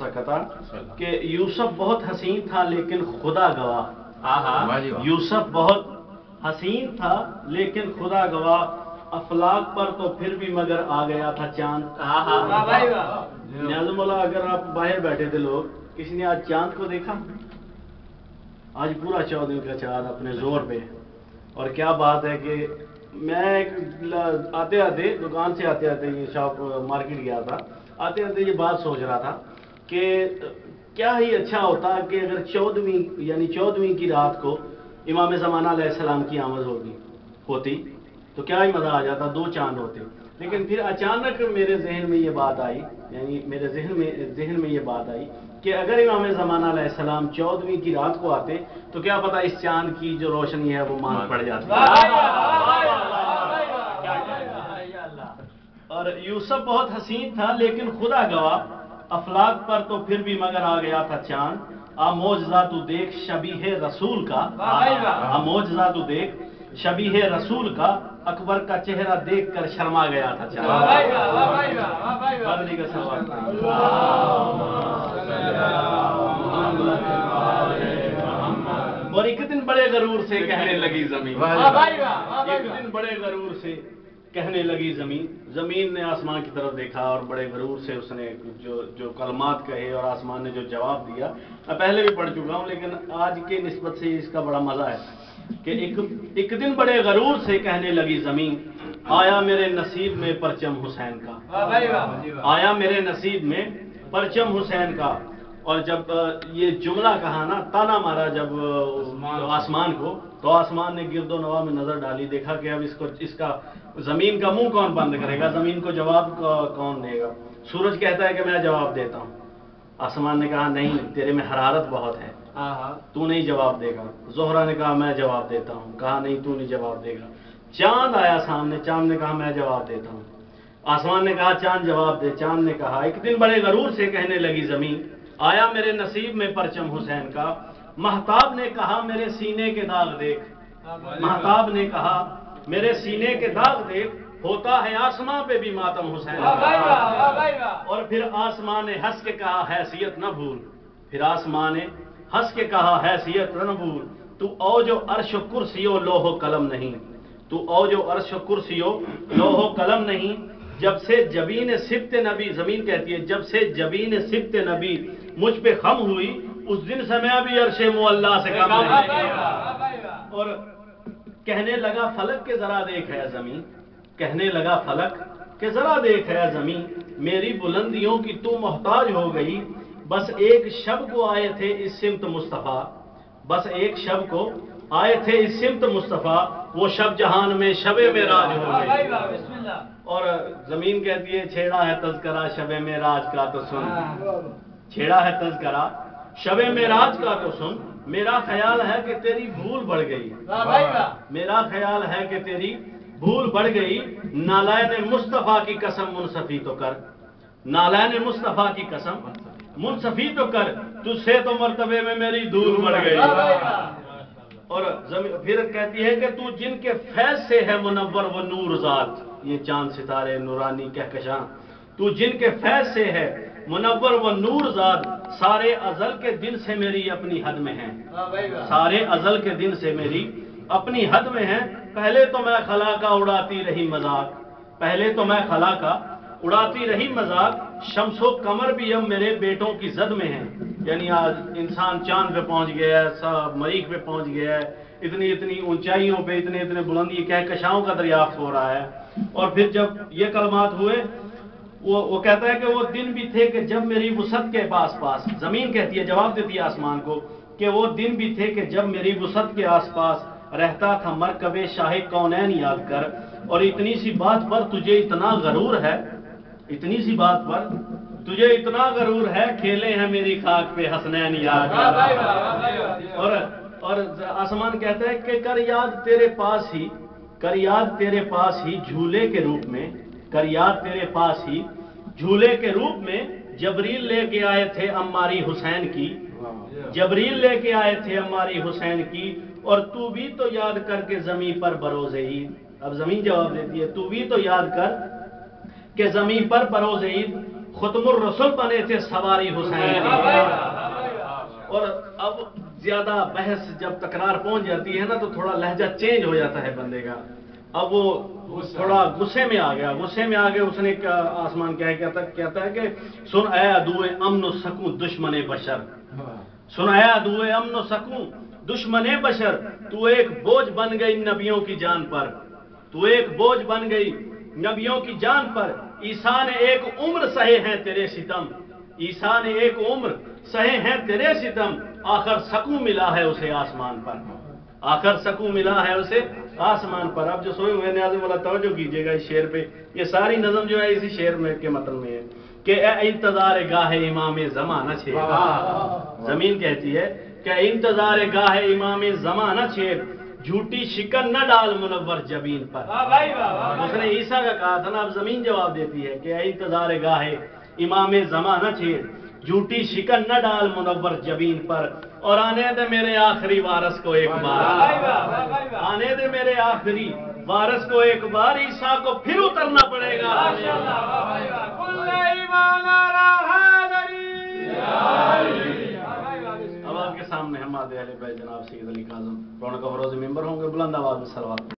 سکتا کہ یوسف بہت حسین تھا لیکن خدا گواہ، یوسف بہت حسین تھا لیکن خدا گواہ، افلاک پر تو پھر بھی مگر آ گیا تھا چاند۔ نیاز مولا، اگر آپ باہر بیٹھے تھے لوگ، کسی نے آج چاند کو دیکھا؟ آج پورا 14 کا چاند اپنے زور پہ، اور کیا بات ہے کہ میں آتے آتے دکان سے آتے آتے یہ شاپ مارکیٹ گیا تھا، آتے آتے یہ بات سوچ رہا تھا کہ کیا ہی اچھا ہوتا کہ اگر 14ویں کی رات کو امام زمانہ علیہ السلام کی آمد ہوتی تو کیا ہی مزہ آ جاتا، 2 چاند ہوتے۔ لیکن پھر اچانک میرے ذہن میں یہ بات آئی، یعنی میرے ذہن میں یہ بات آئی کہ اگر امام زمانہ علیہ السلام 14ویں کی رات کو آتے تو کیا پتا اس چاند کی جو روشنی ہے وہ ماند پڑ جاتی۔ اور یوسف بہت حسین تھا لیکن خدا گواہ، افلاک پر تو پھر بھی مگر آ گیا تھا چاند، معجزہ تو دیکھ شبیہ رسول کا، معجزہ تو دیکھ شبیہ رسول کا، اکبر کا چہرہ دیکھ کر شرما گیا تھا چاند۔ اور ایک دن بڑے غرور سے کہنے لگی زمین، ایک دن بڑے غرور سے کہنے لگی زمین، زمین نے آسمان کی طرف دیکھا اور بڑے غرور سے اس نے جو کلمات کہے اور آسمان نے جو جواب دیا، میں پہلے بھی پڑھ چکا ہوں لیکن آج کے نسبت سے اس کا بڑا مزہ ہے کہ ایک دن بڑے غرور سے کہنے لگی زمین، آیا میرے نصیب میں پرچم حسین کا، آیا میرے نصیب میں پرچم حسین کا۔ اور جب یہ جملہ کہا نا، تانا مارا جب آسمان کو، تو آسمان نے گرد و نواح میں نظر ڈالی، دیکھا کہ اب اس کا زمین کا منہ کون بند کرے گا، زمین کو جواب کون دے گا۔ سورج کہتا ہے کہ میں جواب دیتا ہوں، آسمان نے کہا نہیں، تیرے میں حرارت بہت ہے، تو نہیں جواب دے گا۔ زہرہ نے کہا میں جواب دیتا ہوں، کہا نہیں تو نہیں جواب دے گا۔ چاند آیا سامنے، چاند نے کہا میں جواب دیتا ہوں، آسمان نے کہا چاند جواب دے۔ چاند نے کہا ایک دن بڑے غرور سے کہنے لگی زمین، آیا میرے نصیب میں پرچم حسین کا۔ مہتاب نے کہا میرے سینے کے داغ دیکھ، مہتاب نے کہا میرے سینے کے داغ دیکھ، ہوتا ہے آسمان پہ بھی ماتم حسین کا۔ اور پھر آسمان نے ہنس کے کہا حیثیت نہ بھول، پھر آسمان نے ہنس کے کہا حیثیت نہ بھول، تو اوج و عرش و کرسی و لوح و قلم نہیں، تو اوج و عرش و کرسی و لوح و قلم نہیں، جب سے جبین سبت نبی، زمین کہتی ہے جب سے جبین سبت نبی مجھ پہ خم ہوئی، اس دن سے میں بھی عرش معلیٰ سے کم نہیں۔ اور کہنے لگا فلک کہ ذرا دیکھ ہے زمین، کہنے لگا فلک کہ ذرا دیکھ ہے زمین، میری بلندیوں کی تو محتاج ہو گئی، بس ایک شب کو آئے تھے اس سمت مصطفیٰ، بس ایک شب کو آئے تھے اس سمت مصطفیٰ، وہ شب جہان میں شب معراج ہو گئی۔ اور زمین کہتی ہے چھیڑا ہے تذکرہ شب معراج کا تو سن، چھیڑا ہے تذکرہ شب معراج کا تو سن، میرا خیال ہے کہ تیری بھول بڑھ گئی، میرا خیال ہے کہ تیری بھول بڑھ گئی، نالین مصطفیٰ کی قسم منصفی تو کر، نالین مصطفیٰ کی قسم منصفی تو کر، تجھ سے تو مرتبے میں میری دھول بڑھ گئی۔ اور پھر کہتی ہے کہ تو جن کے فیض سے ہے منور و نور ذات، یہ چاند ستارے نورانی کہکشاں، تو جن کے فیض سے ہے منور و نور ذات، سارے ازل کے دن سے میری اپنی حد میں ہیں، سارے ازل کے دن سے میری اپنی حد میں ہیں، پہلے تو میں خلا کا اڑاتی رہی مذاق، پہلے تو میں خلا کا اڑاتی رہی مذاق، شمس و قمر بھی اب میرے بیٹوں کی زد میں ہیں، یعنی آج انسان چاند پہ پہنچ گیا ہے، مریخ پہ پہنچ گیا ہے، اتنی اونچائیوں پہ اتنے بلندی کہکشاؤں کا دریافت ہو رہا ہے۔ اور پھر جب یہ کلمات ہوئے، وہ کہتا ہے کہ وہ دن بھی تھے کہ جب میری وسعت کے پاس پاس، زمین کہتی ہے جواب دیتی ہے آسمان کو کہ وہ دن بھی تھے کہ جب میری وسعت کے آس پاس رہتا تھا مرکب شاہ کونین یاد کر، اور اتنی سی بات پر تجھے اتنا غرور ہے، اتنی سی بات پر تجھے اتنا غرور ہے، کھیلے ہیں میری خاک پہ حسنین یاد کر۔ اور آسمان کہتا ہے کہ کر یاد تیرے پاس ہی، کر یاد تیرے پاس ہی جھولے کے روپ میں، کر یاد تیرے پاس ہی جھولے کے روپ میں، جبریل لے کے آئے تھے عماری حسین کی، جبریل لے کے آئے تھے عماری حسین کی، اور تو بھی تو یاد کر کے زمین پر بروز عید، اب زمین جواب دیتی ہے تو بھی تو یاد کر کہ زمین پر بروز عید ختم الرسول بنے تھے سواری حسین کی. اور اب زیادہ بحث جب تکرار پہنچ جاتی ہے نا تو تھوڑا لہجہ چینج ہو جاتا ہے بندے کا. اب وہ تھوڑا غصے میں آ گیا. اس نے آسمان کہتا ہے کہ سن اے عدو امن و سکون دشمن بشر، سن اے عدو امن و سکون دشمن بشر، تو ایک بوجھ بن گئی نبیوں کی جان پر، تو ایک بوجھ بن گئی نبیوں کی جان پر. عیسیٰ نے ایک عمر سہے ہیں تیرے ستم، عیسیٰ نے ایک عمر سہے ہیں تیرے ستم، آخر سکون ملا ہے اسے آسمان پر، آخر سکون ملا ہے اسے آسمان پر. اب جو سوئے ہوئے ناظم والا توجہ کیجئے گا اس شعر پہ. یہ ساری نظم جو ہے اسی شعر میں کے متن میں ہے کہ اے انتظار گاہ امام زمانہ چھیڑ. زمین کہتی ہے کہ انتظار گاہ امام زمانہ چھیڑ، جھوٹی شکن نہ ڈال منور جبین پر. اس نے عیسیٰ کا کہا تھا نا، اب زمین جواب دیتی ہے کہ اے انتظار گاہ امام زمانہ چھیڑ، جھوٹی شکن نہ ڈال منور جبین پر. اور آنے دے میرے آخری وارث کو ایک بار، آنے دے میرے آخری وارث کو ایک بار، عیسیٰ کو پھر اترنا پڑے گا. اب آپ کے سامنے ہم آدھے اہل بیت جناب سید علی کاظم رونق افروز ممبر ہوں گے، بلند آواز میں صلوات.